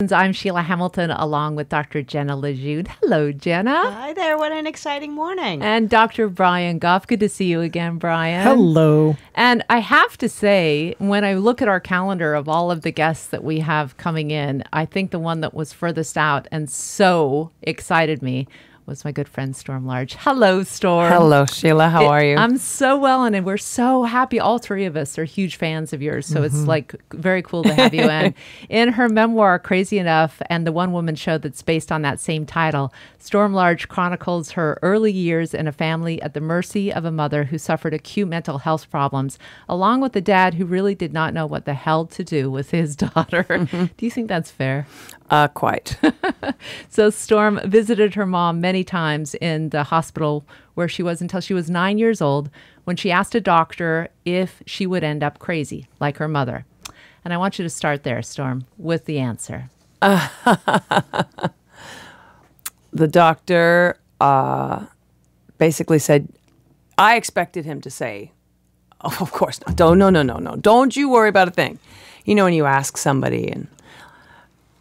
I'm Sheila Hamilton along with Dr. Jenna Lejeune. Hello, Jenna. Hi there. What an exciting morning. And Dr. Brian Goff. Good to see you again, Brian. Hello. And I have to say, when I look at our calendar of all of the guests that we have coming in, I think the one that was furthest out and so excited me was my good friend Storm Large. Hello, Storm. Hello, Sheila. How are you? I'm so well, and we're so happy. All three of us are huge fans of yours, so it's like very cool to have you. And in her memoir, Crazy Enough, and the one-woman show that's based on that same title, Storm Large chronicles her early years in a family at the mercy of a mother who suffered acute mental health problems, along with a dad who really did not know what the hell to do with his daughter. Do you think that's fair? Quite. So Storm visited her mom many times in the hospital where she was until she was 9 years old, when she asked a doctor if she would end up crazy like her mother. And I want you to start there, Storm, with the answer. The doctor basically said, I expected him to say, oh, of course not. No. Don't you worry about a thing. You know, when you ask somebody and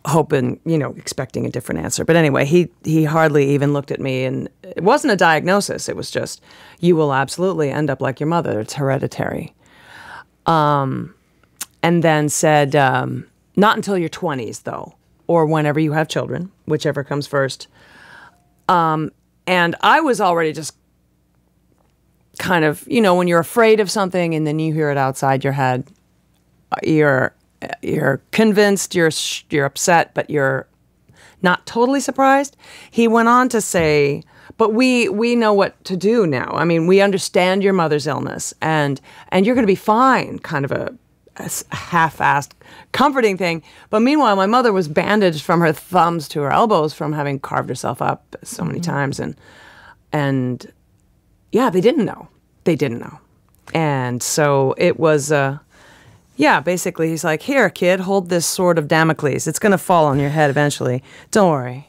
hoping, expecting a different answer. But anyway, he hardly even looked at me, and it wasn't a diagnosis. It was just, you will absolutely end up like your mother. It's hereditary. And then said, not until your 20s, though, or whenever you have children, whichever comes first. And I was already just kind of, when you're afraid of something and then you hear it outside your head, you're convinced, you're upset, but you're not totally surprised. He went on to say, but we know what to do now. I mean, we understand your mother's illness, and you're going to be fine, kind of a half-assed comforting thing. But meanwhile, my mother was bandaged from her thumbs to her elbows from having carved herself up so many times. And yeah, they didn't know. And so it was... Yeah, basically, he's like, here, kid, hold this sword of Damocles. It's going to fall on your head eventually. Don't worry.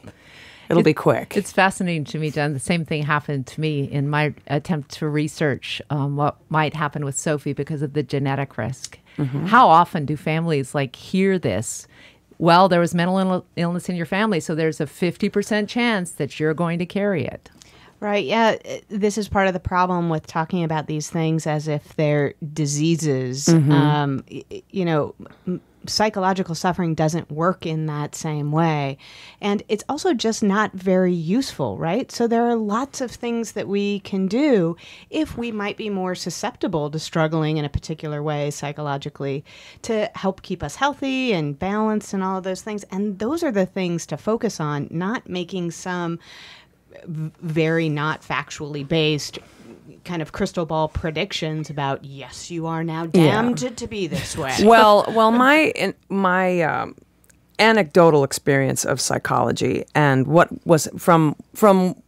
It'll be quick. It's fascinating to me, Jen. The same thing happened to me in my attempt to research what might happen with Sophie because of the genetic risk. How often do families hear this? Well, there was mental illness in your family, so there's a 50% chance that you're going to carry it. Right. Yeah. This is part of the problem with talking about these things as if they're diseases. Psychological suffering doesn't work in that same way. And it's also just not very useful, right? So there are lots of things that we can do if we might be more susceptible to struggling in a particular way psychologically to help keep us healthy and balanced and all of those things. And those are the things to focus on, not making some very not factually based kind of crystal ball predictions about, yes, you are now damned to be this way. Well, my anecdotal experience of psychology and what was from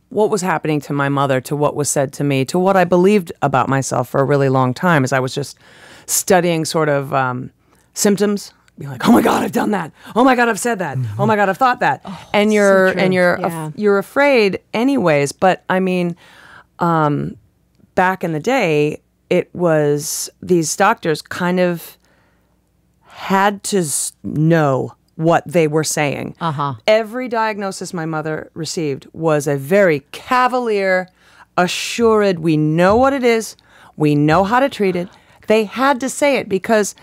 what was happening to my mother to what was said to me to what I believed about myself for a really long time, as I was just studying sort of symptoms. Be like, oh my God, I've done that. Oh my God, I've said that. Oh my God, I've thought that. And you're afraid anyways. But I mean, back in the day, it was these doctors kind of had to know what they were saying. Every diagnosis my mother received was a very cavalier, assured, we know what it is, we know how to treat it. They had to say it because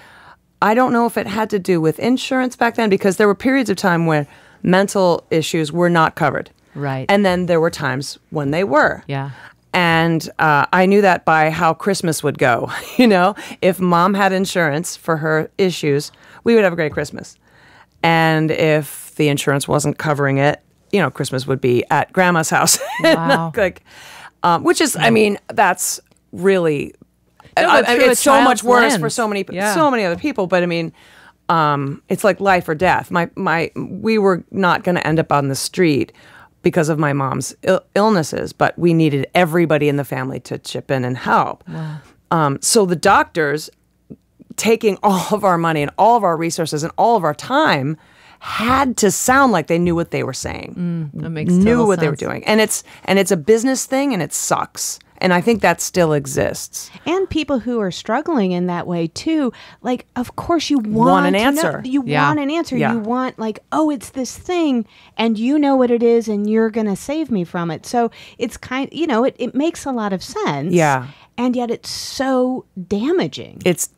I don't know if it had to do with insurance back then, because there were periods of time where mental issues were not covered. Right. And then there were times when they were. Yeah. And I knew that by how Christmas would go. If mom had insurance for her issues, we would have a great Christmas. And if the insurance wasn't covering it, Christmas would be at grandma's house. Wow. Which is, I mean, that's really... it's so much worse lens. For so many other people. But I mean, it's like life or death. We were not going to end up on the street because of my mom's illnesses, but we needed everybody in the family to chip in and help. Wow. So the doctors, taking all of our money and all of our resources and all of our time, had to sound like they knew what they were saying. That makes knew total what sense. they were doing, and it's a business thing, and it sucks. And I think that still exists. And people who are struggling in that way too, like, of course you want an to answer. know, you want an answer. Yeah. You want, like, oh, it's this thing and you know what it is and you're going to save me from it. So it's kind, it makes a lot of sense. Yeah. And yet it's so damaging. It's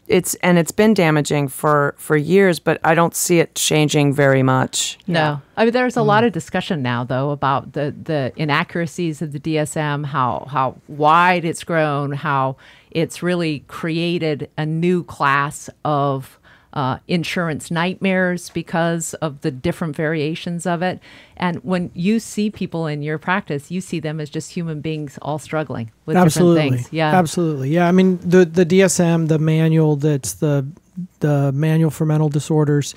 been damaging for years, but I don't see it changing very much. No. I mean, there's a lot of discussion now, though, about the inaccuracies of the DSM, how wide it's grown, how it's really created a new class of insurance nightmares because of the different variations of it. And when you see people in your practice, you see them as just human beings all struggling with different things. Yeah, absolutely. Yeah, I mean, the DSM, the manual, that's the manual for mental disorders.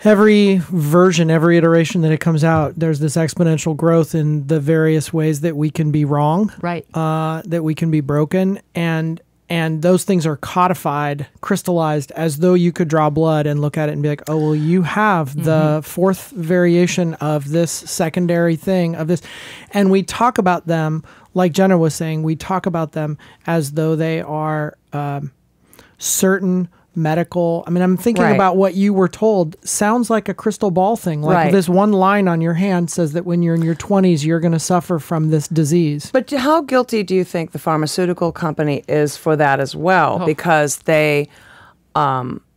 Every version, every iteration that it comes out, there's this exponential growth in the various ways that we can be wrong, right? That we can be broken, and those things are codified, crystallized, as though you could draw blood and look at it and be like, oh, well, you have the fourth variation of this secondary thing of this. And we talk about them, like Jenna was saying, we talk about them as though they are certain medical. I mean, I'm thinking about what you were told. Sounds like a crystal ball thing. Like this one line on your hand says that when you're in your 20s, you're going to suffer from this disease. But how guilty do you think the pharmaceutical company is for that as well? Because they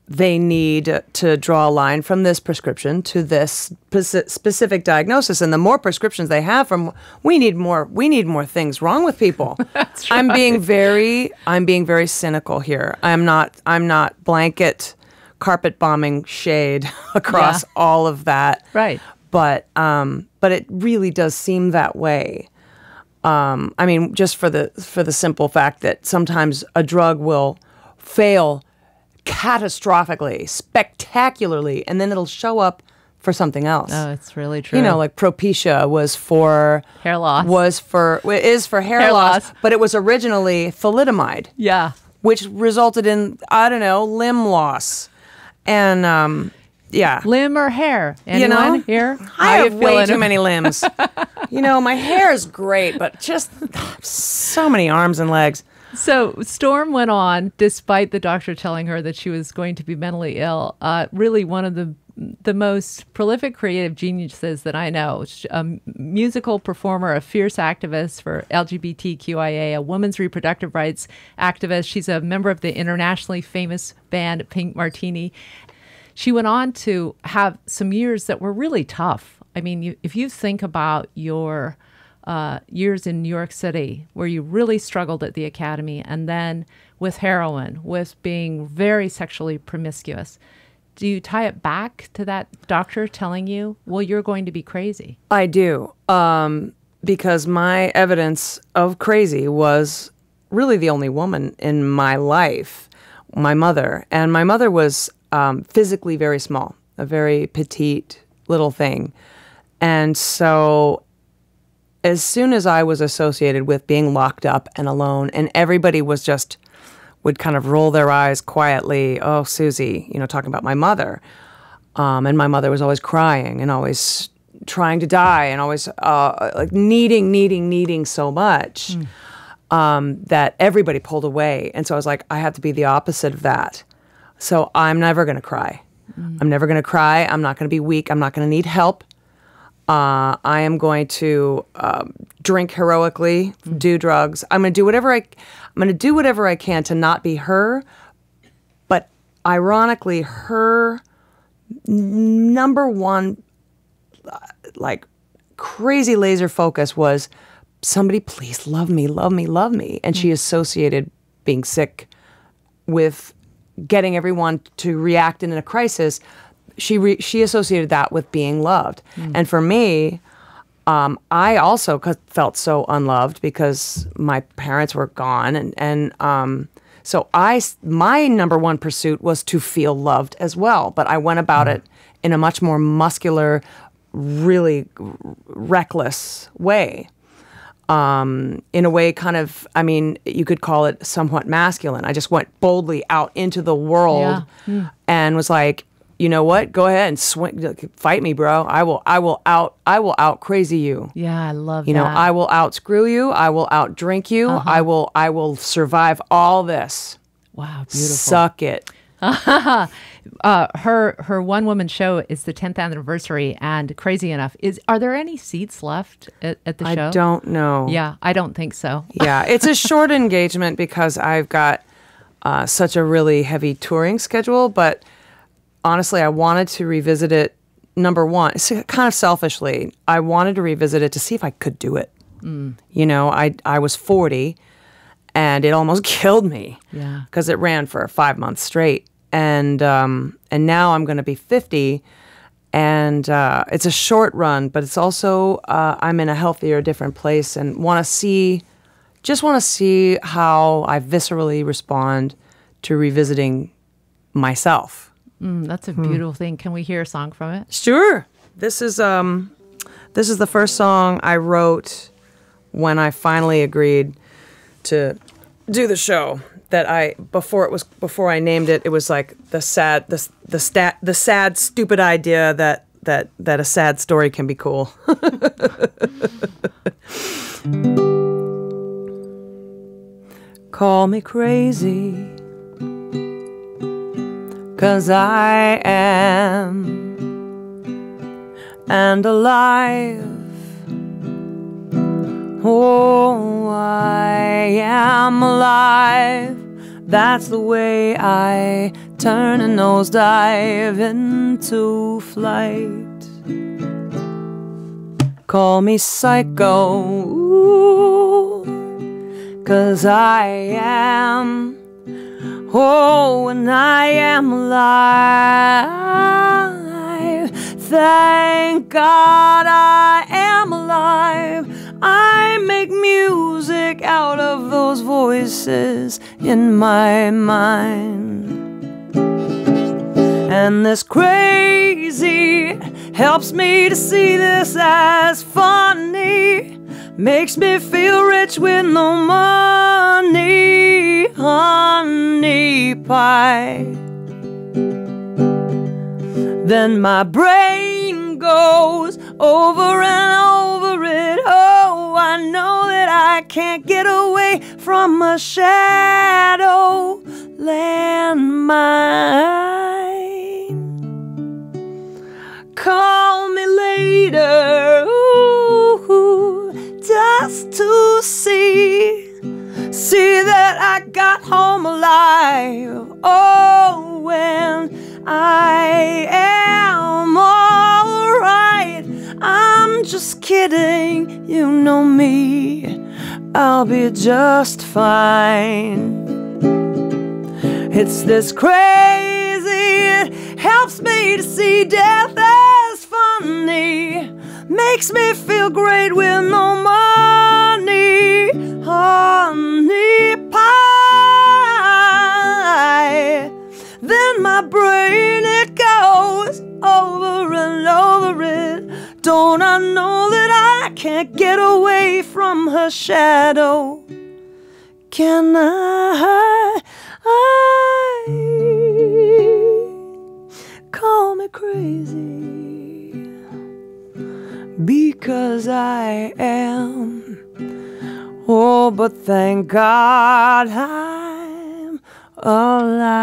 need to draw a line from this prescription to this specific diagnosis, and the more prescriptions they have we need more things wrong with people. That's right. I'm being very cynical here. I'm not blanket carpet bombing shade across all of that. Right. But it really does seem that way. I mean, just for the simple fact that sometimes a drug will fail catastrophically, spectacularly, and then it'll show up for something else. Oh, it's really true. Like Propecia was for hair loss. Is for hair loss, but it was originally thalidomide. Yeah. Which resulted in, I don't know, limb loss. And limb or hair? Anyone here? I have way too many limbs. My hair is great, but just so many arms and legs. So Storm went on, despite the doctor telling her that she was going to be mentally ill, really one of the most prolific creative geniuses that I know. A musical performer, a fierce activist for LGBTQIA, a women's reproductive rights activist. She's a member of the internationally famous band Pink Martini. She went on to have some years that were really tough. I mean, if you think about your years in New York City where you really struggled at the academy, and then with heroin, with being very sexually promiscuous. Do you tie it back to that doctor telling you, well, you're going to be crazy? I do, because my evidence of crazy was really the only woman in my life, my mother. And my mother was physically very small, a very petite little thing. And so as soon as I was associated with being locked up and alone, and everybody would kind of roll their eyes quietly, oh, Susie, talking about my mother. And my mother was always crying and always trying to die and always like needing so much that everybody pulled away. And so I was like, I have to be the opposite of that. So I'm never going to cry. I'm never going to cry. I'm not going to be weak. I'm not going to need help. I am going to drink heroically, do drugs. I'm going to do whatever I can to not be her. But ironically, her number one, like crazy laser focus was, somebody please love me, love me, love me. And she associated being sick with getting everyone to react in a crisis. She associated that with being loved. And for me, I also felt so unloved because my parents were gone. So my number one pursuit was to feel loved as well. But I went about it in a much more muscular, really reckless way. In a way kind of, I mean, you could call it somewhat masculine. I just went boldly out into the world and was like, you know what? Go ahead and fight me, bro. I will out crazy you. Yeah, I love You that. know, I will out screw you. I will out drink you. I will survive all this. Wow, beautiful. Suck it. Her one woman show is the 10th anniversary, and crazy enough, are there any seats left at the show? I don't know. Yeah, I don't think so. Yeah, it's a short engagement because I've got such a really heavy touring schedule, but honestly, I wanted to revisit it. Number one, kind of selfishly, I wanted to revisit it to see if I could do it. You know, I was 40, and it almost killed me. Yeah, because it ran for 5 months straight, and now I'm going to be 50, and it's a short run, but it's also I'm in a healthier, different place, and want to see how I viscerally respond to revisiting myself. that's a beautiful thing. Can we hear a song from it? Sure. This is the first song I wrote when I finally agreed to do the show. Before I named it, it was like the sad stupid idea that a sad story can be cool. Call me crazy, 'cause I am, and alive. Oh, I am alive. That's the way I turn a nosedive into flight. Call me psycho, ooh, 'cause I am. Oh, and I am alive. Thank God I am alive. I make music out of those voices in my mind. And this crazy helps me to see this as funny. Makes me feel rich with no money. Honey pie. Then my brain goes over and over it. Oh, I know that I can't get away from a shadow landmine. Call me later, ooh, just to see that I got home alive. Oh, when I am alright. I'm just kidding, you know me. I'll be just fine. It's this crazy, it helps me to see death as funny. Makes me feel great with no money. Honey pie. Then my brain, it goes over and over it. Don't I know that I can't get away from her shadow? Can I call me crazy, because I am. Oh, but thank God I'm alive.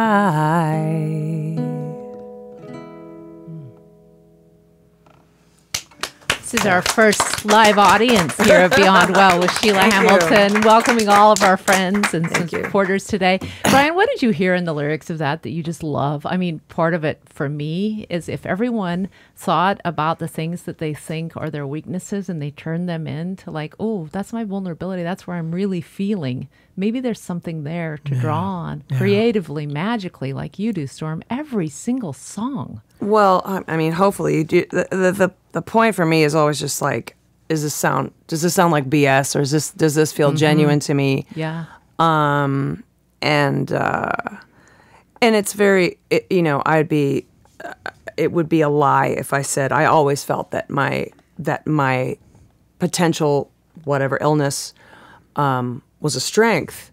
This is our first live audience here at Beyond Well with Sheila Hamilton, welcoming all of our friends and some supporters today. Brian, what did you hear in the lyrics of that you just love? I mean, part of it for me is if everyone thought about the things that they think are their weaknesses and they turn them into like, oh, that's my vulnerability. That's where I'm really feeling. Maybe there's something there to draw on creatively, magically, like you do, Storm, every single song. Well, I mean, hopefully you do. The point for me is always just like, does this sound like BS, or does this feel genuine to me? Yeah. And it's very, it would be a lie if I said I always felt that my potential whatever illness was a strength.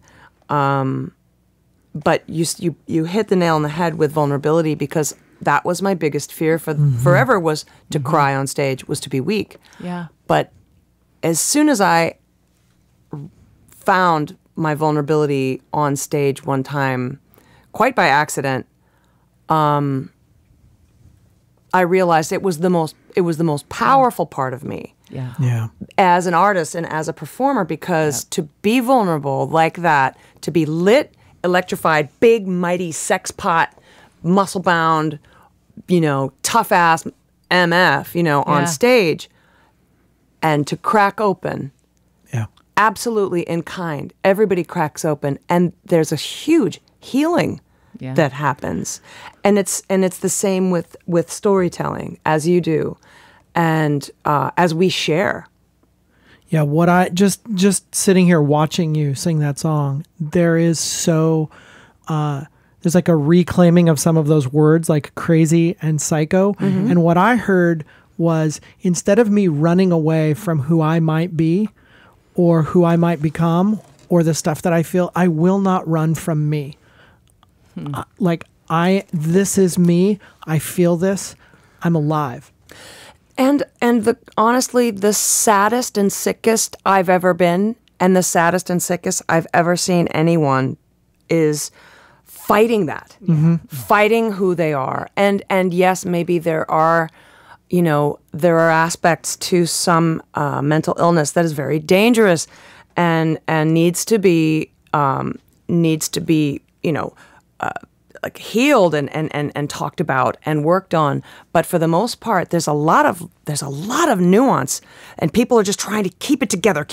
But you hit the nail on the head with vulnerability, because that was my biggest fear for forever, was to cry on stage, was to be weak. Yeah. But as soon as I found my vulnerability on stage one time, quite by accident, I realized it was the most powerful part of me. Yeah. Yeah. As an artist and as a performer, because to be vulnerable like that, to be lit, electrified, big, mighty, sex pot, muscle bound, tough ass MF, on stage, and to crack open, absolutely in kind. Everybody cracks open, and there's a huge healing that happens, and it's the same with storytelling, as you do, and as we share. Yeah, what I just sitting here watching you sing that song, there is there's like a reclaiming of some of those words, like crazy and psycho. And what I heard was, instead of me running away from who I might be or who I might become or the stuff that I feel, I will not run from me. This is me. I feel this. I'm alive. And honestly, the saddest and sickest I've ever been, and the saddest and sickest I've ever seen anyone, is fighting that, fighting who they are. And yes, maybe there are aspects to some mental illness that is very dangerous, and needs to be like healed and talked about and worked on. But for the most part, there's a lot of nuance, and people are just trying to keep it together,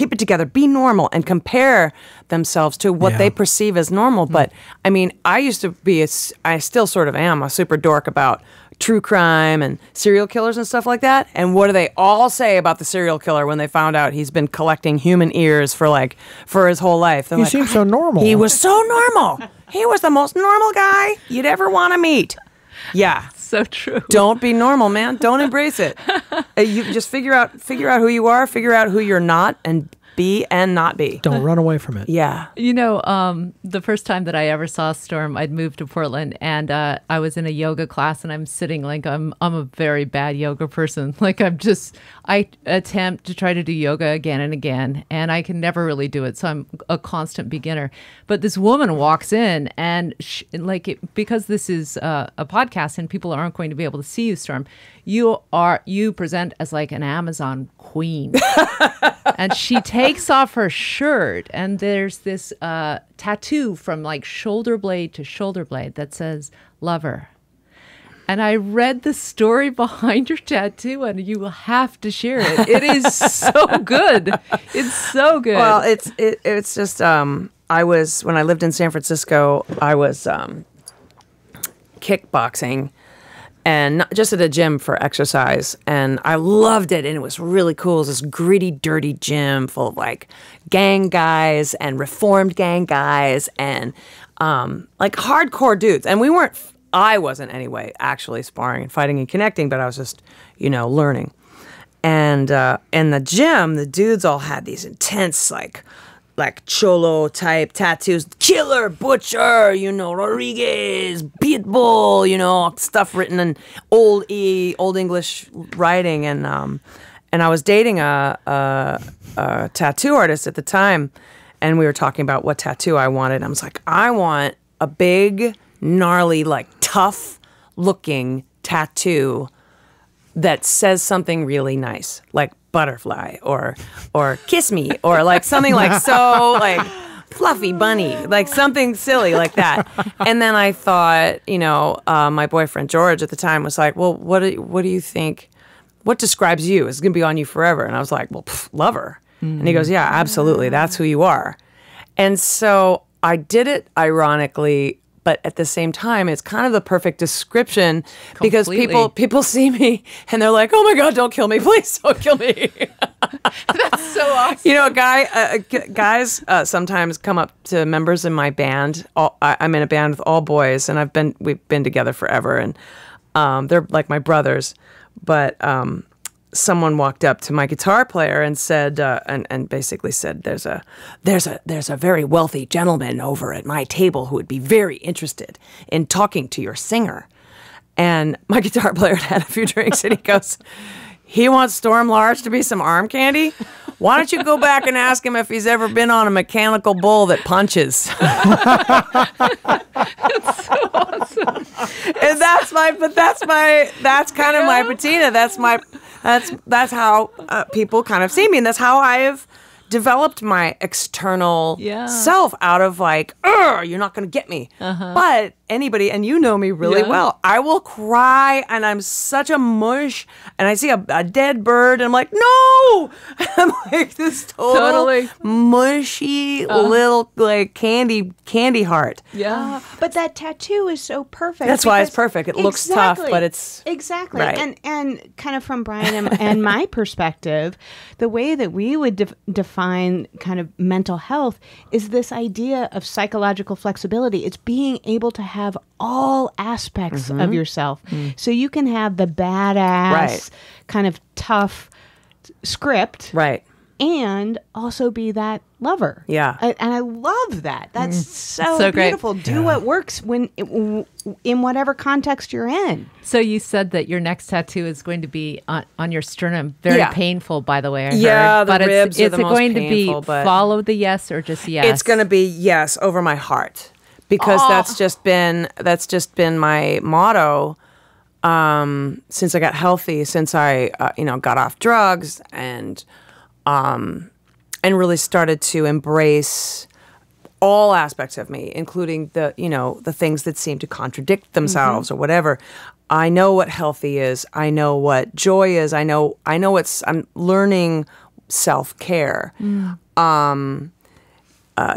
be normal, and compare themselves to what they perceive as normal. But I mean, I used to be, I still sort of am, a super dork about true crime and serial killers and stuff like that. And what do they all say about the serial killer when they found out he's been collecting human ears for his whole life? He seems so normal. He was so normal. He was the most normal guy you'd ever want to meet. Yeah. So true. Don't be normal, man. Don't embrace it. You just figure out who you are, figure out who you're not, and be and not be. Don't run away from it. Yeah. The first time that I ever saw Storm, I'd moved to Portland, and I was in a yoga class, and I'm sitting like I'm a very bad yoga person. Like I attempt to try to do yoga again and again, and I can never really do it. So I'm a constant beginner. But this woman walks in, and because this is a podcast and people aren't going to be able to see you, Storm, you present as like an Amazon queen. And she takes off her shirt, and there's this tattoo from like shoulder blade to shoulder blade that says lover. And I read the story behind your tattoo, and you will have to share it. It is so good. It's so good. Well, it's just when I lived in San Francisco, I was kickboxing, and not just at a gym for exercise. And I loved it, and it was really cool. It was this gritty, dirty gym full of like gang guys and reformed gang guys and like hardcore dudes. And I wasn't anyway, actually sparring and fighting and connecting, but I was just, learning. And in the gym, the dudes all had these intense like cholo type tattoos, killer, butcher, Rodriguez, pitbull, stuff written in old English writing. And I was dating a tattoo artist at the time, and we were talking about what tattoo I wanted. I was like, I want a big, gnarly, like tough looking tattoo that says something really nice, like butterfly or kiss me, or like something like so like fluffy bunny, like something silly like that. And then I thought, my boyfriend George at the time was like, well, what do you think? What describes you? It's gonna be on you forever. And I was like, well, lover. Mm-hmm. And he goes, yeah, absolutely, that's who you are. And so I did it ironically, but at the same time, it's kind of the perfect description. Completely. Because people see me and they're like, "Oh my God, don't kill me, please, don't kill me." That's so awesome. Guys sometimes come up to members in my band. I'm in a band with all boys, and we've been together forever, and they're like my brothers. But someone walked up to my guitar player and said, and basically said, there's a very wealthy gentleman over at my table who would be very interested in talking to your singer. And my guitar player had a few drinks, and he goes, he wants Storm Large to be some arm candy? Why don't you go back and ask him if he's ever been on a mechanical bull that punches? That's so awesome. And that's kind of my patina. That's how people kind of see me, and that's how I've developed my external self out of like, you're not going to get me. But anybody, and you know me really well, I will cry, and I'm such a mush, and I see a dead bird, and I'm like, no! I'm like this totally mushy little like candy heart. Yeah. But that tattoo is so perfect. That's why it's perfect. It looks tough, but it's exactly right. And kind of from Brian and my perspective, the way that we would define kind of mental health is this idea of psychological flexibility. It's being able to have all aspects of yourself. So you can have the badass kind of tough script. right. And also be that lover. Yeah. And I love that. That's So great. beautiful. Do what works in whatever context you're in. So you said that your next tattoo is going to be on your sternum. Very painful, by the way. I Yeah, heard. the but ribs are the most going painful, to be but- follow the yes or just yes? It's going to be yes over my heart, because that's just been my motto since I got healthy, since I got off drugs and really started to embrace all aspects of me, including the things that seem to contradict themselves or whatever. I know what healthy is. I know what joy is. I'm learning self-care.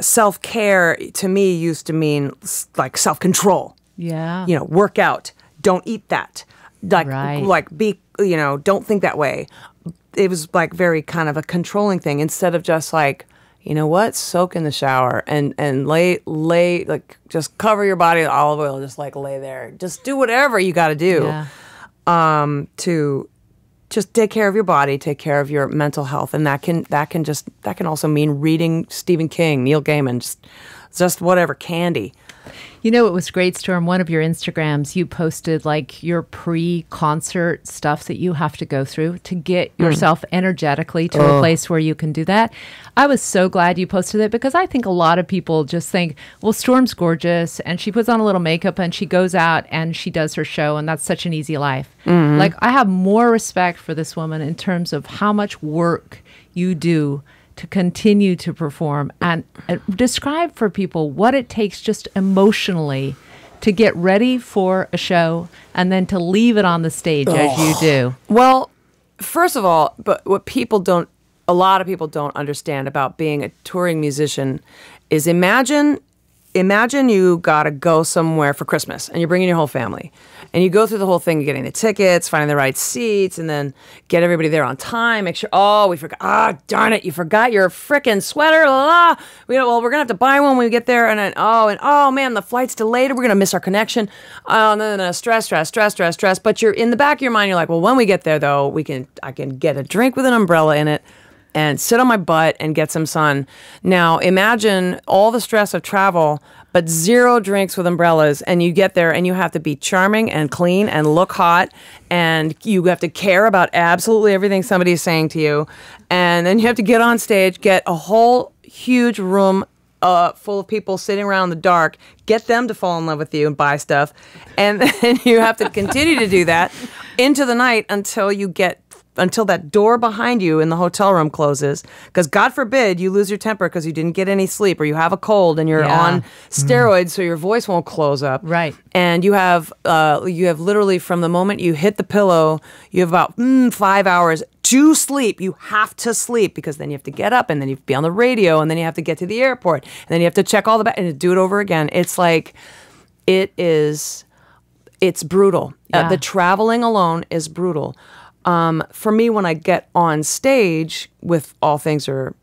Self-care to me used to mean like self-control. Yeah. Work out. Don't eat that. Right. Like be, don't think that way. It was like very kind of a controlling thing, instead of just like, you know what, soak in the shower and lay like just cover your body with olive oil, just like lay there, just do whatever you got to do to just take care of your body, take care of your mental health, and that can also mean reading Stephen King, Neil Gaiman, just whatever, candy. It was great, Storm. One of your Instagrams, you posted like your pre-concert stuff that you have to go through to get yourself energetically to a place where you can do that. I was so glad you posted it, because I think a lot of people just think, well, Storm's gorgeous and she puts on a little makeup and she goes out and she does her show, and that's such an easy life. Like, I have more respect for this woman in terms of how much work you do to continue to perform, and describe for people what it takes just emotionally to get ready for a show and then to leave it on the stage as you do. Well, first of all, but what a lot of people don't understand about being a touring musician is imagine you got to go somewhere for Christmas and you're bringing your whole family, and you go through the whole thing, getting the tickets, finding the right seats, and then get everybody there on time. Make sure, we forgot. Darn it, you forgot your frickin' sweater. We're going to have to buy one when we get there. And then, man, the flight's delayed. We're going to miss our connection. No, stress. But you're in the back of your mind, you're like, well, when we get there, though, I can get a drink with an umbrella in it and sit on my butt and get some sun. Now, imagine all the stress of travel, but 0 drinks with umbrellas, and you get there and you have to be charming and clean and look hot, and you have to care about absolutely everything somebody is saying to you. And then you have to get on stage, get a whole huge room full of people sitting around in the dark, get them to fall in love with you and buy stuff. And then you have to continue to do that into the night until that door behind you in the hotel room closes, because God forbid you lose your temper because you didn't get any sleep, or you have a cold and you're on steroids so your voice won't close up. Right. And you have literally from the moment you hit the pillow, you have about 5 hours to sleep. You have to sleep, because then you have to get up, and then you have to be on the radio, and then you have to get to the airport, and then you have to check all the and do it over again. It's like, it's brutal. Yeah. The traveling alone is brutal. For me, when I get on stage, with all things are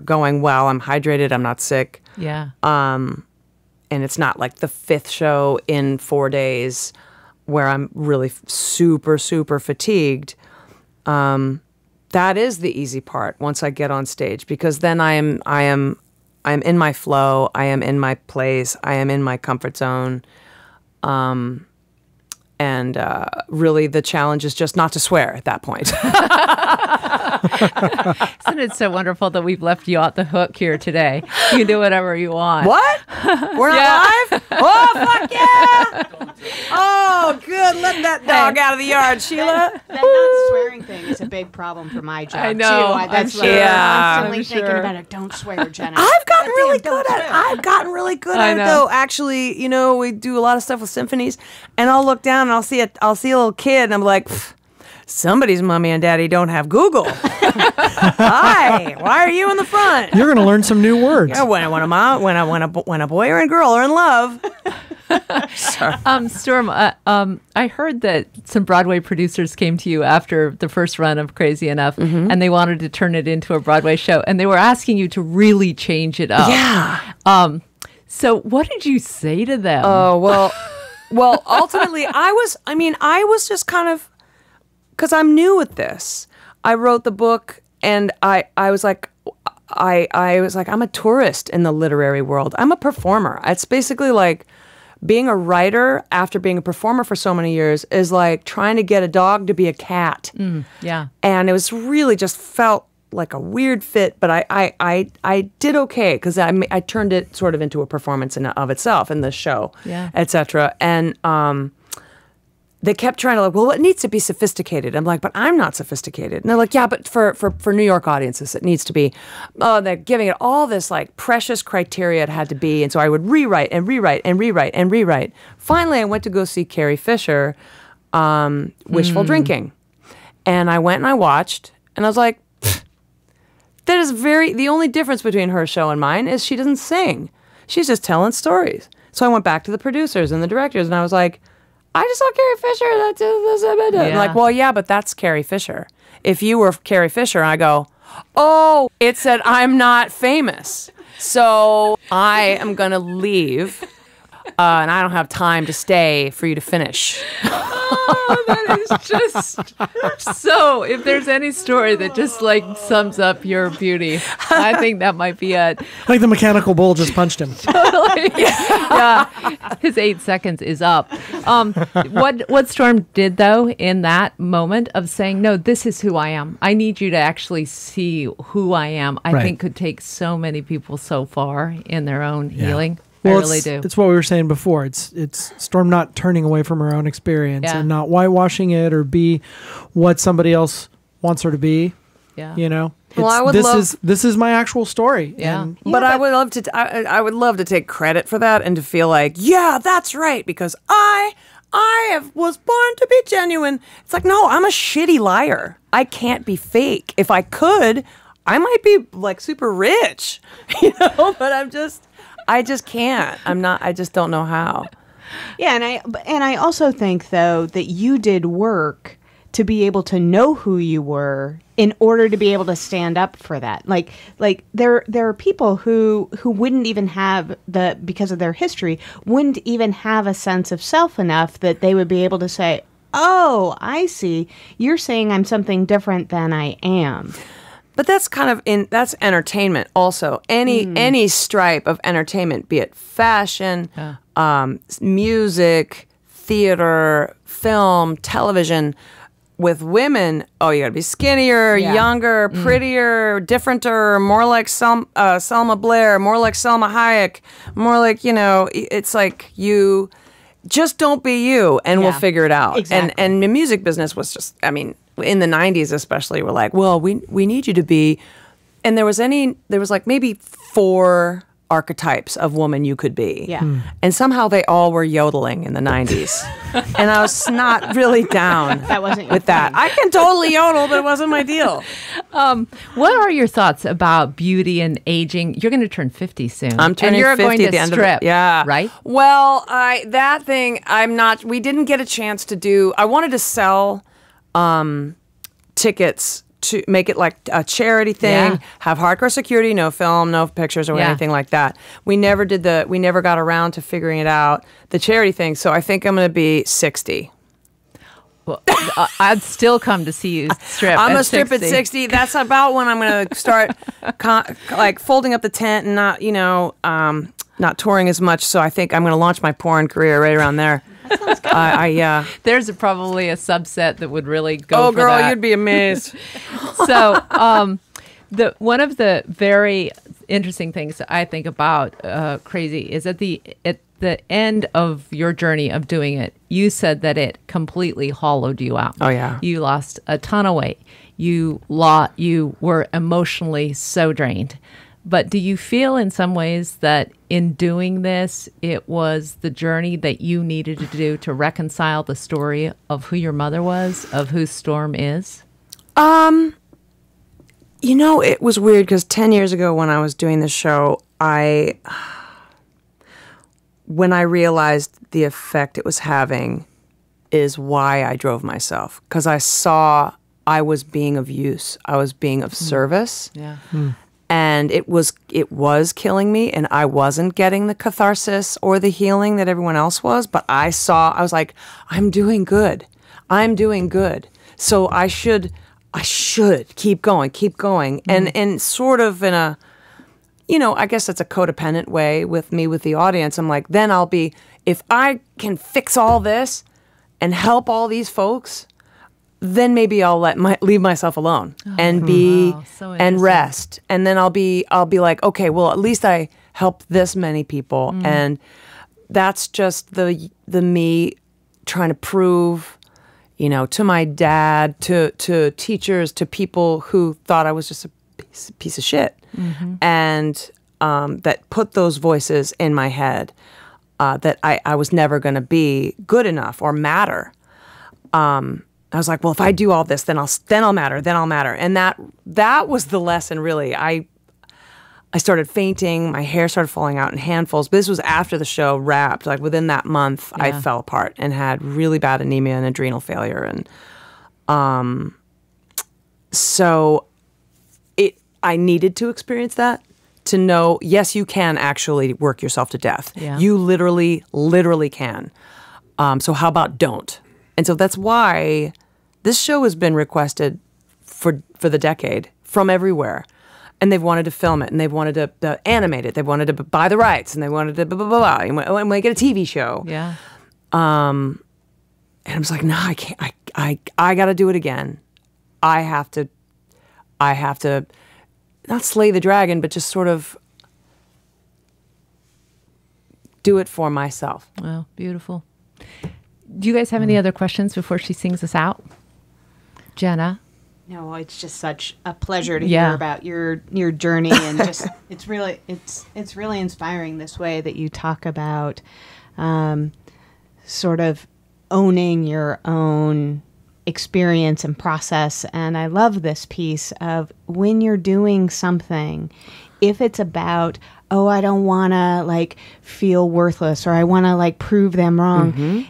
going well, I'm hydrated, I'm not sick. Yeah. And it's not like the 5th show in 4 days where I'm really super, super fatigued. That is the easy part once I get on stage, because then I am in my flow, I am in my place, I am in my comfort zone. And really, the challenge is just not to swear at that point. Isn't it so wonderful that we've left you off the hook here today? You can do whatever you want. What? We're not live? Oh, fuck yeah! Oh, good. Let that dog out of the yard, Sheila. That not swearing thing is a big problem for my job, I know, too. That's I'm what sure. I'm Yeah. constantly I'm thinking sure. about it. Don't swear, Jenna. I've gotten really Goddamn, good don't at it. swear. I've gotten really good I at it, know. though. Actually, you know, we do a lot of stuff with symphonies, and I'll look down and I'll see a little kid, and I'm like, somebody's mommy and daddy don't have Google. Hi, why are you in the front? You're going to learn some new words. Yeah, when a boy or a girl are in love. Storm, I heard that some Broadway producers came to you after the first run of Crazy Enough, and they wanted to turn it into a Broadway show, and they were asking you to really change it up. Yeah. So what did you say to them? Oh, well, ultimately, I was just kind of, because I'm new at this. I wrote the book, and I was like, I'm a tourist in the literary world. I'm a performer. It's basically like being a writer after being a performer for so many years is like trying to get a dog to be a cat. Yeah. And it was really just felt like a weird fit, but I did okay because I turned it sort of into a performance in of itself in the show, Yeah. etc. And they kept trying to like, well, it needs to be sophisticated. I'm like, but I'm not sophisticated. And they're like, yeah, but for New York audiences, it needs to be. Oh, they're giving it all this like precious criteria it had to be. And so I would rewrite and rewrite and rewrite and rewrite. Finally, I went to go see Carrie Fisher, Wishful Drinking. And I went and I watched, and I was like, that is the only difference between her show and mine is she doesn't sing. She's just telling stories. So I went back to the producers and the directors, and I was like, I just saw Carrie Fisher. Yeah. I'm like, well, yeah, but that's Carrie Fisher. If you were Carrie Fisher, I go, oh, it said I'm not famous. So I am going to leave, and I don't have time to stay for you to finish. Oh, that is just so. If there's any story that just like sums up your beauty, I think that might be it. Like the mechanical bull just punched him. Totally. Yeah, his 8 seconds is up. What Storm did though in that moment of saying, "No, this is who I am. I need you to actually see who I am." I Right. think could take so many people so far in their own healing. Well, I really do. It's what we were saying before. It's Storm not turning away from her own experience Yeah. and not whitewashing it or be what somebody else wants her to be. Yeah. You know. Well, I would this love- this is my actual story. Yeah. And But I would love to. I would love to take credit for that and to feel like, yeah, that's right, because I was born to be genuine. It's like, no, I'm a shitty liar. I can't be fake. If I could, I might be like super rich, you know. But I just can't. I'm not. I just don't know how. Yeah, and I also think though that you did work to be able to know who you were in order to be able to stand up for that. Like there are people who wouldn't even have because of their history, wouldn't even have a sense of self enough that they would be able to say, "Oh, I see. You're saying I'm something different than I am." But that's kind of that's entertainment also. Any stripe of entertainment, be it fashion, music, theater, film, television. With women, oh, you got to be skinnier, younger, prettier, differenter, more like Selma Blair, more like Selma Hayek, more like, you know, it's like you just don't be you and we'll figure it out. Exactly. And the music business was just, I mean, in the 90s especially, we're like, well, we need you to be, and there was like maybe 4 archetypes of woman you could be. Yeah. And somehow they all were yodeling in the 90s. And I was not really down That wasn't your with that. thing. I can totally yodel, but it wasn't my deal. What are your thoughts about beauty and aging? You're going to turn 50 soon. I'm turning and you're 50 going at to the end strip, of it. Yeah. right? Well, we didn't get a chance to do, I wanted to sell tickets to make it like a charity thing, Yeah. have hardcore security, no film, no pictures or Yeah. anything like that. We never got around to figuring it out, the charity thing. So I think I'm going to be 60. Well, I'd still come to see you strip. I'm at gonna strip 60. at 60. That's about when I'm gonna start like folding up the tent and not, not touring as much. So I think I'm gonna launch my porn career right around there. Yeah. There's probably a subset that would really go Oh, for girl, that. you'd be amazed. So, one of the very interesting things that I think about Crazy is at the end of your journey of doing it, you said that it completely hollowed you out. Oh, yeah. You lost a ton of weight. You were emotionally so drained. But do you feel in some ways that in doing this, it was the journey that you needed to do to reconcile the story of who your mother was, of who Storm is? You know, it was weird because 10 years ago when I was doing the show, when I realized the effect it was having is why I drove myself. Because I saw I was being of use. I was being of service. Yeah. And it was killing me, and I wasn't getting the catharsis or the healing that everyone else was. But I was like, I'm doing good. I'm doing good. So I should keep going. And sort of in a, I guess it's a codependent way with me, with the audience. I'm like, then I'll be, if I can fix all this and help all these folks, then maybe I'll leave myself alone and and rest. And then I'll be like, okay, well, at least I helped this many people. And that's just the me trying to prove, to my dad, to teachers, to people who thought I was just a piece of shit. And that put those voices in my head that I was never going to be good enough or matter. I was like, well, if I do all this, then I'll matter. And that was the lesson, really. I started fainting. My hair started falling out in handfuls. But this was after the show wrapped. Like within that month, I fell apart and had really bad anemia and adrenal failure. And so I needed to experience that to know, yes, you can actually work yourself to death. Yeah. You literally can. So how about don't? And so that's why this show has been requested for the decade from everywhere. And they've wanted to film it, and they've wanted to animate it. They wanted to buy the rights, and they wanted to blah, blah, blah, blah, and make it a TV show. Yeah. And I was like, no, I can't. I got to do it again. I have to not slay the dragon, but just sort of do it for myself. Wow, beautiful. Do you guys have any other questions before she sings us out? Jenna? No, it's just such a pleasure to hear about your journey, and just it's really inspiring this way that you talk about sort of owning your own experience and process. And I love this piece of when you're doing something, if it's about, oh, I don't want to feel worthless, or I want to prove them wrong.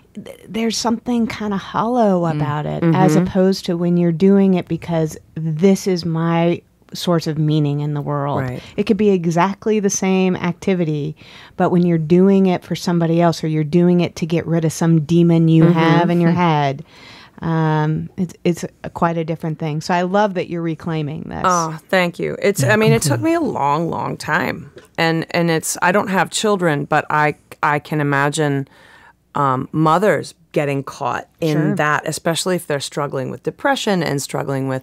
There's something kind of hollow about it, as opposed to when you're doing it because this is my source of meaning in the world. Right. It could be exactly the same activity, but when you're doing it for somebody else, or you're doing it to get rid of some demon you have in your head, it's quite a different thing. So I love that you're reclaiming this. Oh, thank you. It took me a long, long time, and I don't have children, but I can imagine mothers getting caught in that, especially if they're struggling with depression and struggling with,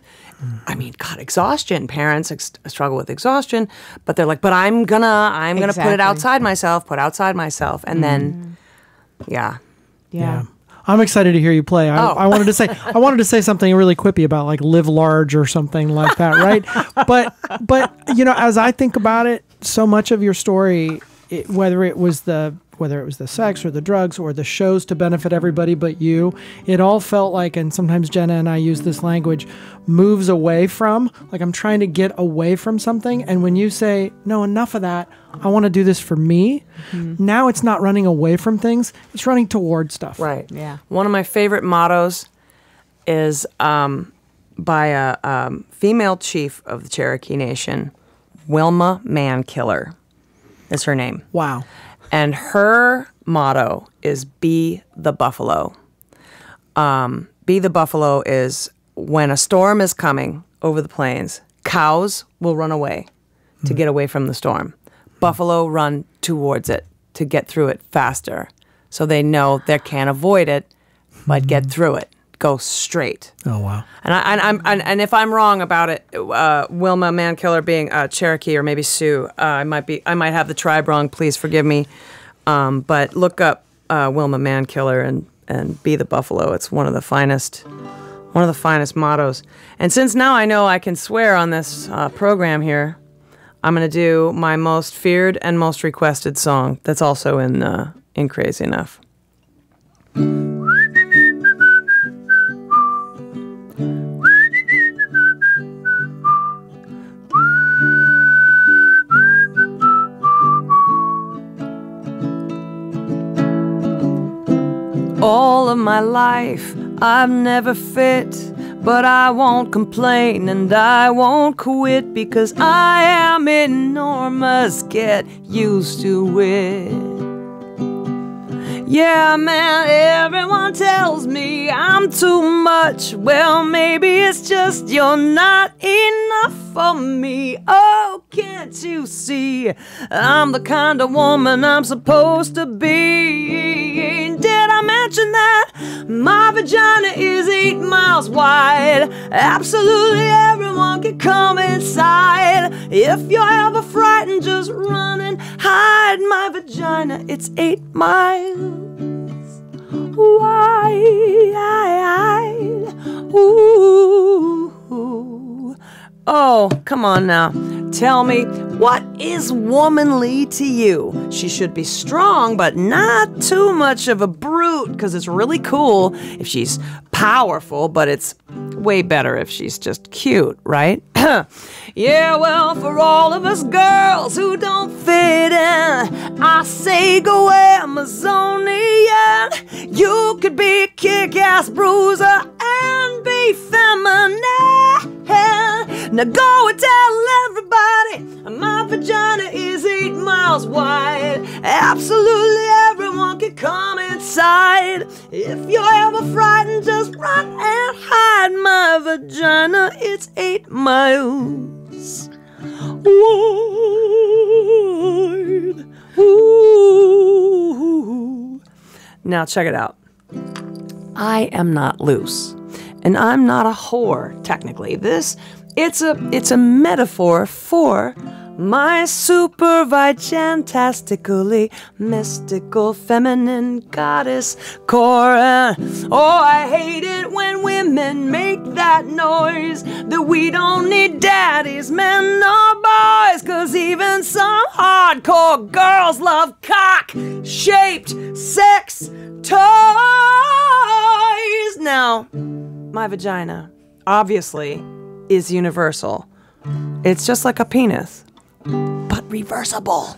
exhaustion. Parents struggle with exhaustion, but they're like, but I'm gonna put it outside myself, and then, yeah. I'm excited to hear you play. I wanted to say something really quippy about live large or something like that, right? but as I think about it, so much of your story, whether it was the sex or the drugs or the shows to benefit everybody but you, it all felt like, and sometimes Jenna and I use this language, moves away from, I'm trying to get away from something. And when you say, no, enough of that, I want to do this for me, now it's not running away from things, it's running toward stuff. Right. Yeah. One of my favorite mottos is by a female chief of the Cherokee Nation, Wilma Mankiller is her name. Wow. And her motto is be the buffalo. Be the buffalo is when a storm is coming over the plains, cows will run away to get away from the storm. Buffalo run towards it to get through it faster. so they know they can't avoid it, but get through it. Go straight. Oh wow! And if I'm wrong about it, Wilma Mankiller being Cherokee or maybe Sioux, I might have the tribe wrong. Please forgive me. But look up Wilma Mankiller and be the buffalo. It's one of the finest mottos. And since now I know I can swear on this program here, I'm going to do my most feared and most requested song. That's also in Crazy Enough. All of my life I've never fit, but I won't complain and I won't quit because I am enormous. Get used to it. Yeah, man, everyone tells me I'm too much. Well, maybe it's just you're not enough for me. Oh, can't you see? I'm the kind of woman I'm supposed to be. Did I mention that? My vagina is 8 miles wide. Absolutely everyone can come inside. If you're ever frightened, just run and hide. My vagina, it's 8 miles wide. Ooh. Oh, come on now. Tell me, what is womanly to you? She should be strong, but not too much of a brute, because it's really cool if she's powerful, but it's way better if she's just cute, right? Yeah, well, for all of us girls who don't fit in, I say go Amazonian. You could be a kick-ass bruiser and be feminine. Now go and tell everybody my vagina is 8 miles wide. Absolutely everyone can come inside. If you're ever frightened, just run and hide. My vagina, it's 8 miles wide. Ooh. Now check it out. I am not loose, and I'm not a whore, technically. It's a metaphor for my super vigantastically mystical feminine goddess core. Oh, I hate it when women make that noise, that we don't need daddies, men or boys, 'cause even some hardcore girls love cock-shaped sex toys. Now, my vagina, obviously, is universal. It's just like a penis, but reversible.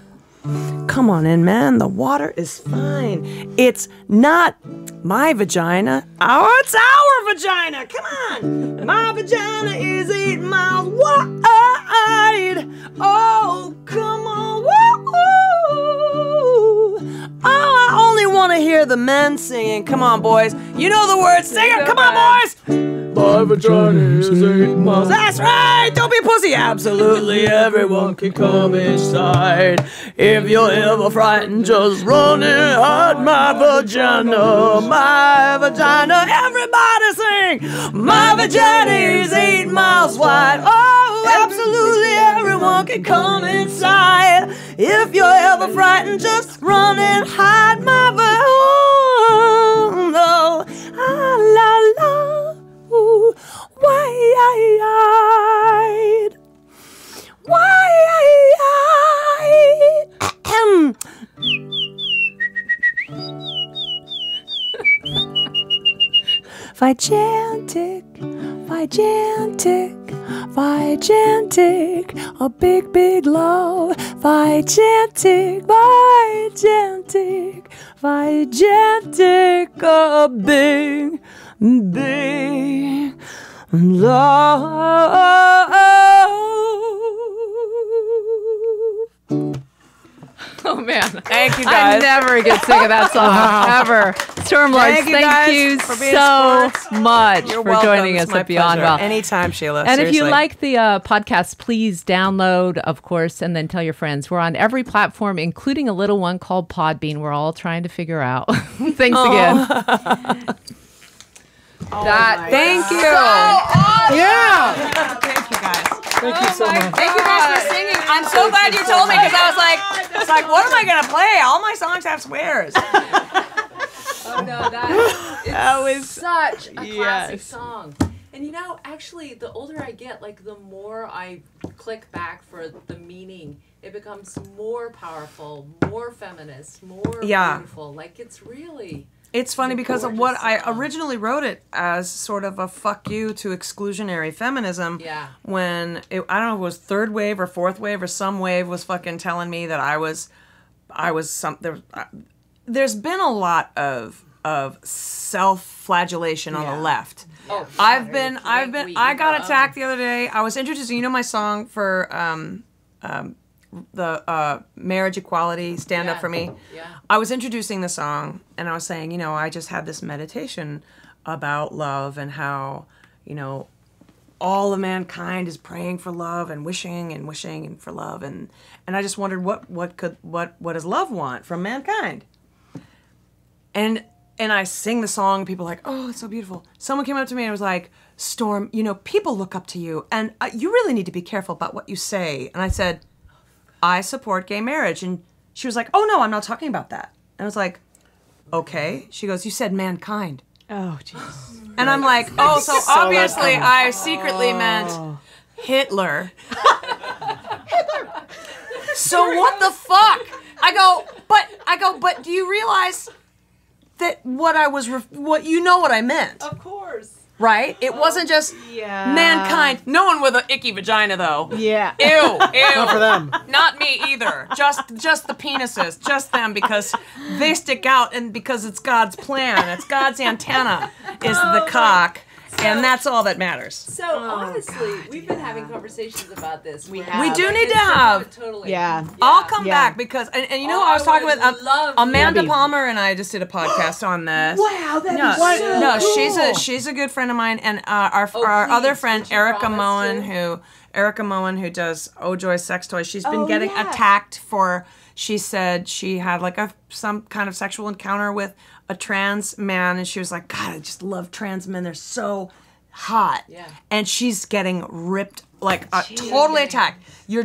Come on in, man. The water is fine. It's not my vagina. Oh, it's our vagina. Come on. My vagina is 8 miles wide. Oh, come on. Woo-hoo. Oh, I only want to hear the men singing. Come on, boys. You know the words. Sing it. Come on, boys. My vagina is 8 miles. That's right! Don't be a pussy! Absolutely everyone can come inside. If you're ever frightened, just run and hide. My vagina, my vagina. Everybody sing! My vagina is 8 miles wide. Oh, absolutely everyone can come inside. If you're ever frightened, just run and hide. My vagina. Ah, la, la. Wide. Vigantic, a big, big love. Vigantic, a big, big love. Oh, man. Thank you, I guys. never get sick of that song, ever. Stormlords, Thank you, thank guys, you for being so sports. much You're for welcome. joining It's us my at Beyond pleasure. Well. Anytime, Sheila. And if you Seriously. like the podcast, please download, of course, and then tell your friends. We're on every platform, including a little one called Podbean. We're all trying to figure out. Thanks again. Thank you. Yeah. Thank you, guys. Thank you so much. Thank you guys for singing. I'm so glad you told me because I was like, it's like, what am I gonna play? All my songs have swears. Oh no, that was such a classic yes. song. And you know, actually, the older I get, like the more I click back for the meaning, it becomes more powerful, more feminist, more beautiful. Like it's really. It's funny because of what I originally wrote it as sort of a fuck you to exclusionary feminism. Yeah. When I don't know if it was third wave or fourth wave or some wave was fucking telling me that I was some. There's been a lot of self-flagellation on the left. Oh, I got attacked the other day. I was introducing, you know, my song for the marriage equality, Stand Up For Me. Yeah. I was introducing the song and I was saying, you know, I just had this meditation about love and how, you know, all of mankind is praying for love and wishing and for love, and I just wondered what does love want from mankind? And I sing the song, people are like, oh, it's so beautiful. Someone came up to me and was like, Storm, you know, people look up to you and you really need to be careful about what you say. And I said, I support gay marriage. And she was like, oh no, I'm not talking about that. And I was like, okay. She goes, you said mankind. Oh, jeez. And I'm like, oh, so obviously I secretly meant Hitler. So what the fuck? I go, but do you realize that what you know what I meant? Of course. Right? It wasn't just mankind. No one with an icky vagina, though. Yeah. Ew. Not for them. Not me either. Just the penises. Just them because they stick out and because it's God's plan. It's God's antenna is the cock. And that's all that matters. So honestly, we've been having conversations about this. We We do need to have. Totally. Yeah. I'll come Yeah. back because, and you know, I was talking with Amanda Palmer and I just did a podcast on this. Wow, that No, is so no, cool. she's a good friend of mine, and our please, other friend would you Erica promise Moen who does Oh Joy Sex Toys. She's been getting yes. attacked for. She said she had like some kind of sexual encounter with a trans man, and she was like, God, I just love trans men. They're so hot. Yeah. And she's getting ripped, like totally attacked. You're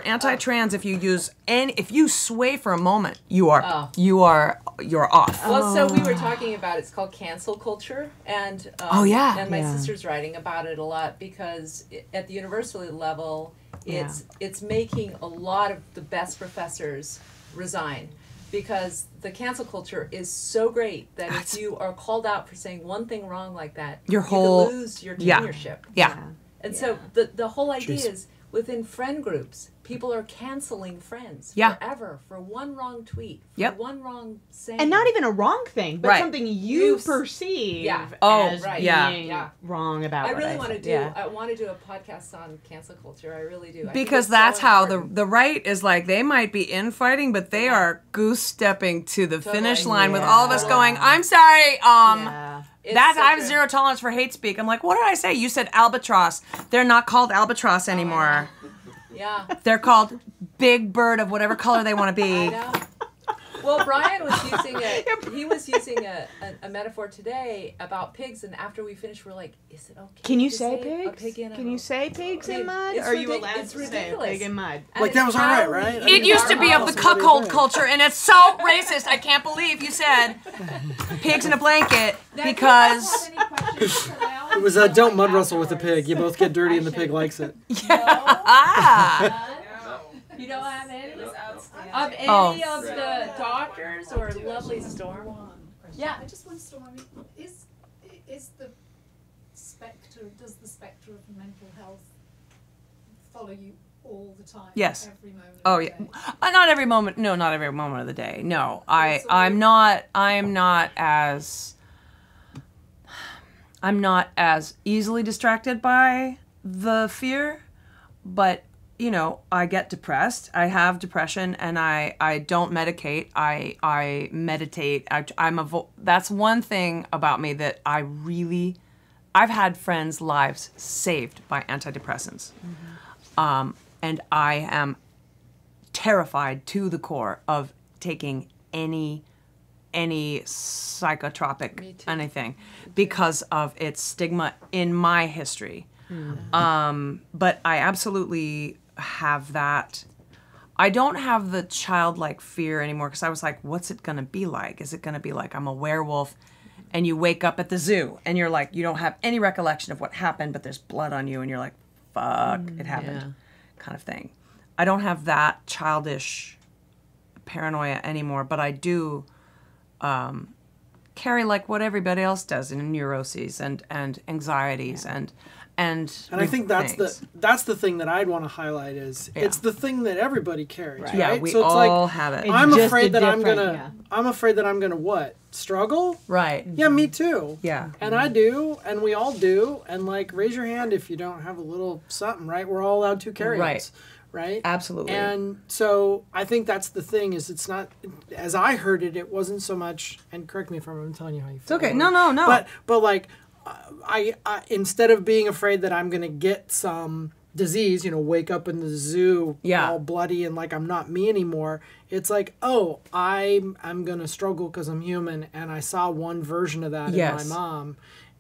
anti-trans if if you sway for a moment, you're off. Well, so we were talking about it's called cancel culture, and and my sister's writing about it a lot because at the university level, it's making a lot of the best professors resign because the cancel culture is so great that if you are called out for saying one thing wrong like that, you could lose your tenureship. Yeah. And so the whole idea is within friend groups, people are canceling friends forever for one wrong tweet, for one wrong saying. And not even a wrong thing, but Right. something you perceive as being wrong about I what really want to said. do. Yeah. I want to do a podcast on cancel culture. I really do. I think Because it's that's so how important. the right is like, they might be infighting, but they are goose stepping to the finish line with all of us going, I'm sorry, Yeah. I have zero tolerance for hate speak. I'm like, what did I say? You said albatross. They're not called albatross anymore. Yeah. They're called big bird of whatever color they want to be. I know. Well, Brian was using a metaphor today about pigs, and after we finished, we're like, is it okay? Can you to say a pigs? pig in a Can you say pigs in mud? It's Or are you allowed it's to say ridiculous. pig in mud? And Like, that it's was all right, how right? we- It used to be of the cuckold culture, and it's so racist. I can't believe you said pigs in a blanket because. It was don't mud wrestle with the pig. You both get dirty and the pig likes it. You don't have any of the doctors or lovely Storm? Yeah. I just want to Storm, I mean, is the spectre, does the spectre of mental health follow you all the time? Yes. Every moment of Oh the yeah, day? not every moment. No, not every moment of the day. No, I'm not as easily distracted by the fear, but you know, I get depressed. I have depression, and I don't medicate. I meditate. That's one thing about me that I've had friends' lives saved by antidepressants. And I am terrified to the core of taking any psychotropic anything because of its stigma in my history. But I absolutely have that. I don't have the childlike fear anymore because I was like, what's it going to be like? Is it going to be like I'm a werewolf and you wake up at the zoo and you're like, you don't have any recollection of what happened, but there's blood on you and you're like, fuck, it happened, kind of thing. I don't have that childish paranoia anymore, but I do carry like what everybody else does in neuroses and anxieties and I think that's the thing that I'd want to highlight is it's the thing that everybody carries. Right? Yeah, we so it's all like, have it. I'm afraid that I'm gonna what? Struggle? Right. Yeah, me too. Yeah. And I do, and we all do, and like raise your hand if you don't have a little something, right? We're all allowed to carry it. Right? Absolutely. And so I think that's the thing is it's not, as I heard it, it wasn't so much, and correct me if I'm telling you how you feel. It's okay. No. But like, I instead of being afraid that I'm going to get some disease, you know, wake up in the zoo all bloody and like I'm not me anymore, it's like, oh, I'm going to struggle because I'm human, and I saw one version of that in my mom,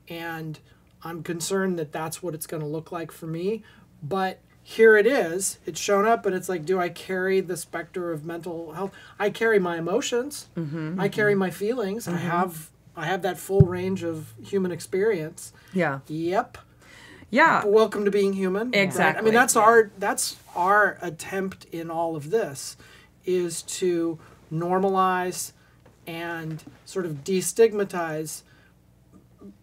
and I'm concerned that that's what it's going to look like for me. But here it is. It's shown up, and it's like, do I carry the specter of mental health? I carry my emotions. I carry my feelings. I have that full range of human experience. Yeah. Yep. Yeah. Welcome to being human. Exactly. Right? I mean, that's our attempt in all of this is to normalize and sort of destigmatize,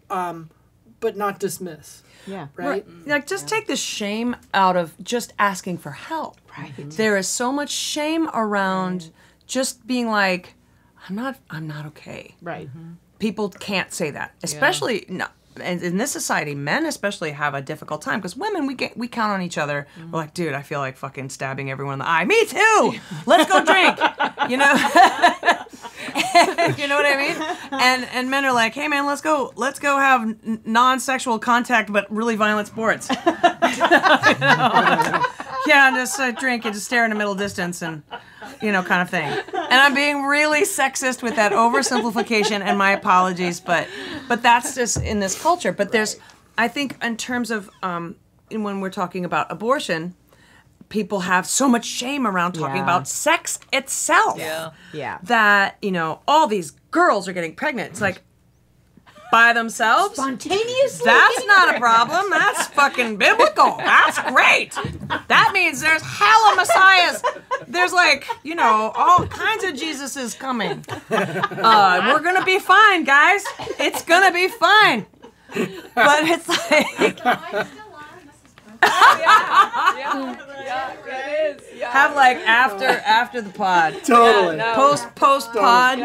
but not dismiss. Yeah. Right? Like, just take the shame out of just asking for help. Right. There is so much shame around just being like, I'm not okay. Right. People can't say that, especially in this society. Men especially have a difficult time because women, we count on each other. We're like, dude, I feel like fucking stabbing everyone in the eye. Me too. Let's go drink. You know. You know what I mean? And men are like, hey man, let's go have non-sexual contact but really violent sports. You know? Yeah, and just drink and just stare in the middle distance and, you know, kind of thing. And I'm being really sexist with that oversimplification, and my apologies, but that's just in this culture. But there's, I think, in terms of when we're talking about abortion, people have so much shame around talking about sex itself. Yeah. That, you know, all these girls are getting pregnant. It's like, by themselves? Spontaneously? That's not a problem. That's fucking biblical. That's great. That means there's hella messiahs. There's like, you know, all kinds of Jesuses coming. We're going to be fine, guys. It's going to be fine. But it's like... It is. Yeah. Have like after the pod. Totally. Post pod.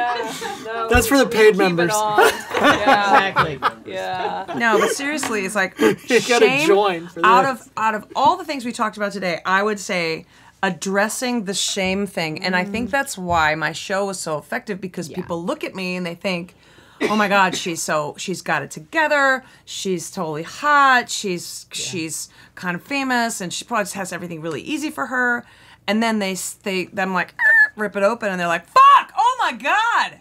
That's for the paid members. Exactly. Yeah. No, but seriously, it's like You gotta shame join for this. out of all the things we talked about today, I would say addressing the shame thing. And I think that's why my show was so effective, because people look at me and they think, oh my God, she's got it together. She's totally hot. She's kind of famous, and she probably just has everything really easy for her. And then them like rip it open, and they're like, fuck, oh my God,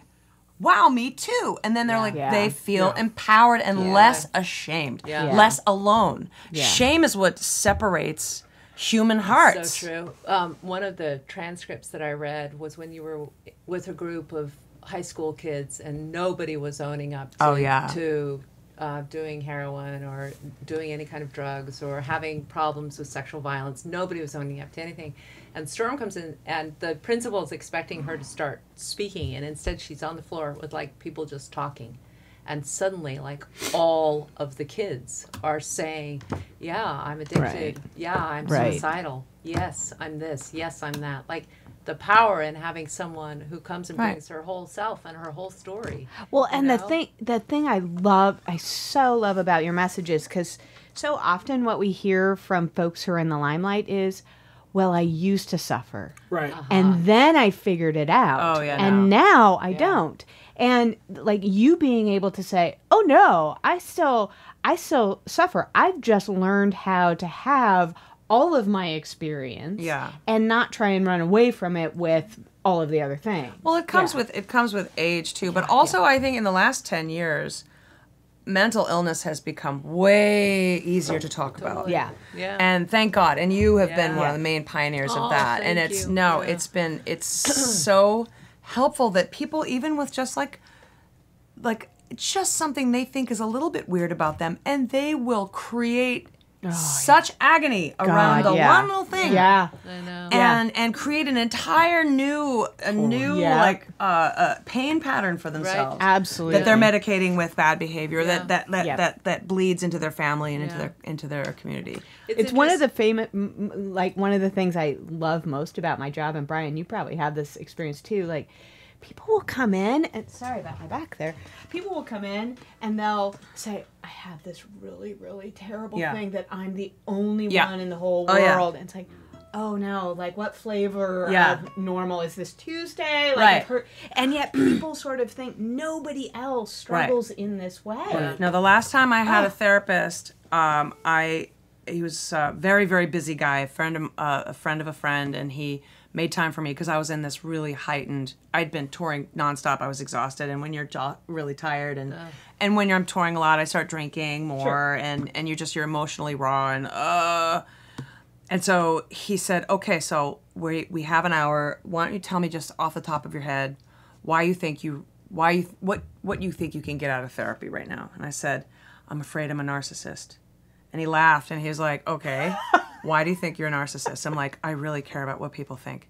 wow, me too. And then they're they feel empowered and less ashamed, less alone. Shame is what separates human hearts. So true. One of the transcripts that I read was when you were with a group of high school kids and nobody was owning up to doing heroin or doing any kind of drugs or having problems with sexual violence. Nobody was owning up to anything. And Storm comes in, and the principal is expecting her to start speaking, and instead she's on the floor with like people just talking. And suddenly, like, all of the kids are saying, yeah, I'm addicted. Right. Yeah, I'm suicidal. Yes, I'm this. Yes, I'm that. Like, the power in having someone who comes and brings her whole self and her whole story. Well, and the thing I so love about your messages, because so often what we hear from folks who are in the limelight is, well, I used to suffer. Right. And then I figured it out. Oh, yeah, And now I don't. And like you being able to say, oh no, I still suffer. I've just learned how to have all of my experience and not try and run away from it with all of the other things. Well, it comes with age too, but also I think in the last 10 years, mental illness has become way easier to talk about. Yeah. Yeah. And thank God. And you have been one of the main pioneers of that. And thank it's you. it's so helpful that people, even with just like just something they think is a little bit weird about them, and they will create such agony around the one little thing. Yeah. I know. And create an entire new pain pattern for themselves. Absolutely. That they're medicating with bad behavior that bleeds into their family and into their community. It's one of the one of the things I love most about my job, and Brian, you probably have this experience too, like people will come in and sorry about my back there. People will come in and they'll say, I have this really, really terrible thing that I'm the only one in the whole world. And it's like, oh no, like what flavor of normal is this Tuesday? Like and yet people sort of think nobody else struggles in this way. Now, the last time I had a therapist, he was a very, very busy guy, a friend of a friend, and he made time for me because I was in this really heightened, I'd been touring nonstop, I was exhausted, and when you're really tired and when I'm touring a lot, I start drinking more and you're emotionally raw and so he said, okay, so we have an hour, why don't you tell me just off the top of your head what you think you can get out of therapy right now? And I said, I'm afraid I'm a narcissist. And he laughed and he was like, okay, why do you think you're a narcissist? I'm like, I really care about what people think.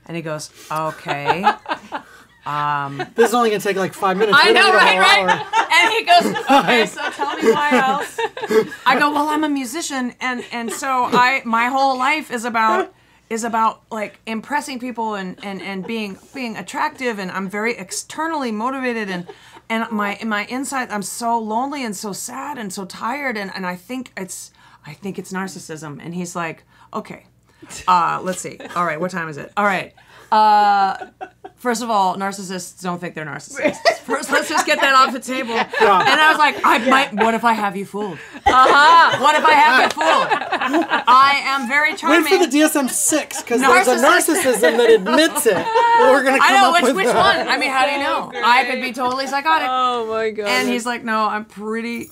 And he goes, okay. This is only going to take like 5 minutes. I know, right? And he goes, okay, so tell me why else. I go, well, I'm a musician. And so my whole life is about like impressing people and being attractive. And I'm very externally motivated and my inside, I'm so lonely and so sad and so tired, and I think it's narcissism. And he's like, okay, let's see. All right, what time is it? All right. First of all, narcissists don't think they're narcissists. First, let's just get that off the table. And I was like, what if I have you fooled? What if I have you fooled? I am very charming. Wait for the DSM-6, because there's a narcissism that admits it. We're going to come up with which one? I mean, how do you know? I could be totally psychotic. Oh my God. And he's like, no, I'm pretty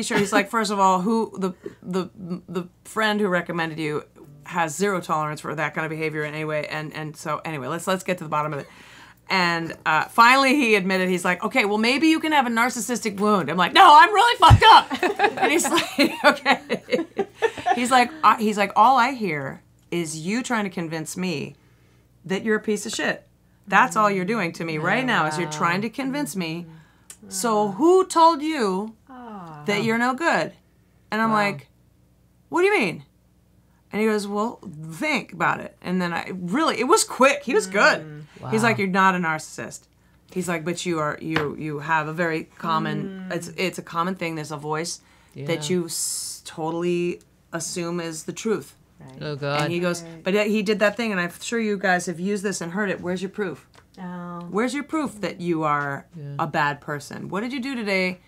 sure. He's like, first of all, the friend who recommended you has zero tolerance for that kind of behavior in any way, and so anyway, let's get to the bottom of it. And finally he admitted, he's like, okay, well maybe you can have a narcissistic wound. I'm like, no, I'm really fucked up. And he's like, okay. He's like, all I hear is you trying to convince me that you're a piece of shit. That's all you're doing to me right now, is you're trying to convince me. So who told you that you're no good? And I'm like, what do you mean? And he goes, well, think about it. And then it was quick. He was good. Wow. He's like, you're not a narcissist. He's like, but you have a very common, it's a common thing. There's a voice that you totally assume is the truth. Right. Oh, God. And he goes, but he did that thing, and I'm sure you guys have used this and heard it. Where's your proof? Oh. Where's your proof that you are a bad person? What did you do today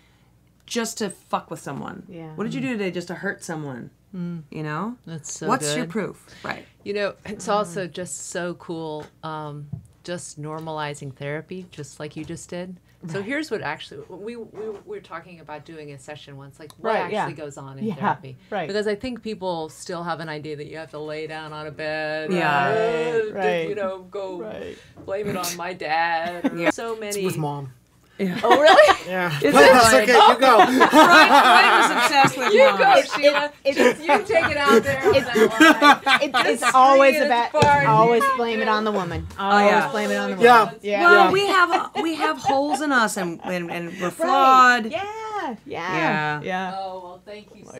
just to fuck with someone? Yeah. What did you do today just to hurt someone? You know? That's so What's good. your proof? Right. You know, it's also just so cool, just normalizing therapy, just like you just did. Right. So here's what actually, we were talking about doing a session once, like what actually goes on in therapy. Right. Because I think people still have an idea that you have to lay down on a bed. Right. You know, go blame it on my dad. Or so many. It's with Mom. Yeah. Oh, really? Yeah. Is That's okay, you go. Brian was obsessed with You Mom. go, Sheila. It's you take it out there. It's always always blame it on the woman. Always blame it on the woman. Well, we have holes in us, and we're flawed. Yeah. Oh, well, thank you so